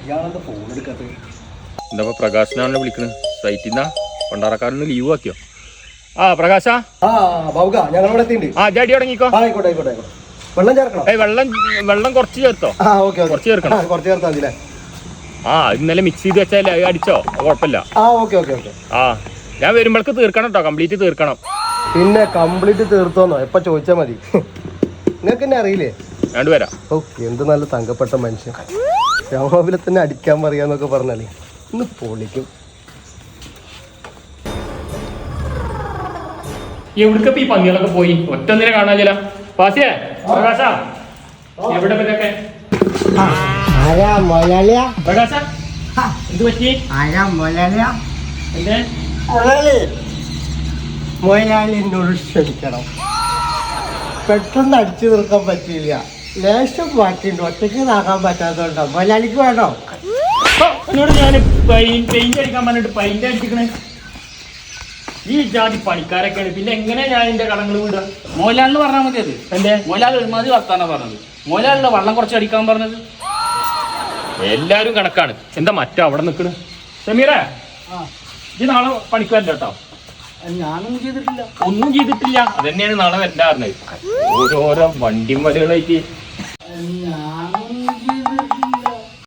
ഇയാളെന്താ ഫോൺ എടുക്കാത്തത്? എന്താ പ്രകാശനാണല്ലോ വിളിക്കണത് സൈറ്റിൽ നിന്നാ പണ്ടാറക്കാരന് ലീവ് ആക്കിയോ? ആ പ്രകാശ ഞങ്ങളിവിടെ എത്തിയിട്ടുണ്ട്. ആ ജാടി തുടങ്ങിക്കോ. ആയിക്കോട്ടെ ആയിക്കോട്ടെ. വെള്ളം ചേർക്കണം. വെള്ളം കുറച്ച് ചേർത്തോ? കുറച്ച് ചേർക്കണം. കുറച്ച് ചേർത്താൽ മതി. ആ ഇന്നലെ മിക്സ് ചെയ്ത് വെച്ചാലേ അടിച്ചോ? കുഴപ്പമില്ല. ആ ഞാൻ വരുമ്പോഴേക്ക് തീർക്കണം കേട്ടോ, കംപ്ലീറ്റ് തീർക്കണം. പിന്നെ കംപ്ലീറ്റ് തീർത്തോന്നോ? എപ്പ ചോദിച്ചാ മതി. നിങ്ങൾക്ക് എന്നെ അറിയില്ലേ? രണ്ടുപേരാ. ഓ എന്ത് നല്ല തങ്കപ്പെട്ട മനുഷ്യൻ. രാവിലെ തന്നെ അടിക്കാൻ പറയാന്നൊക്കെ പറഞ്ഞാലേ ഇന്ന് പൊളിക്കും. എവിടേക്കപ്പ ഈ പന്നികളൊക്കെ പോയി? ഒറ്റൊന്നിനെ കാണാനില്ല. പാസിയേ പ്രകാശ എവിടെ പറ്റൊക്കെ? പ്രകാശ എന്ത് പറ്റി? എന്റെ മൊയലാളിനോട് ക്ഷമിക്കണം. പെട്ടെന്ന് അടിച്ചു തീർക്കാൻ പറ്റിയില്ല. ലേശം മാറ്റിണ്ട്. ഒറ്റയ്ക്ക് നാക്കാൻ പറ്റാത്തതുകൊണ്ടോ? മൊയലാളിക്ക് വേണോ? എന്നോട് ഞാൻ പെയിന്റ് അടിക്കാൻ പറഞ്ഞിട്ട് പെയിന്റ് അടിച്ചിക്കണേ. ഈ ജാതി പണിക്കാരൊക്കെയാണ്. പിന്നെ എങ്ങനെ ഞാൻ എന്റെ കടങ്ങൾ വിടുക? മോലാലിന് പറഞ്ഞാൽ മതി. അത് എന്റെ മോലാൽ ഒരുമാതിരി വർത്താനാ പറഞ്ഞത്. മോലാലിന്റെ വെള്ളം കുറച്ച് അടിക്കാൻ പറഞ്ഞത്. എല്ലാരും കണക്കാണ്. എന്താ മറ്റോ അവിടെ നിക്കണ്? സമീറ ഇത് നാളെ പണിക്ക് വരണ്ട കേട്ടോ. ഞാനൊന്നും ചെയ്തിട്ടില്ല. ഒന്നും ചെയ്തിട്ടില്ല. അതന്നെയാണ് നാളെ വരണ്ട പറഞ്ഞത്. ഓരോരോ വണ്ടിയും വലുകളായിട്ട്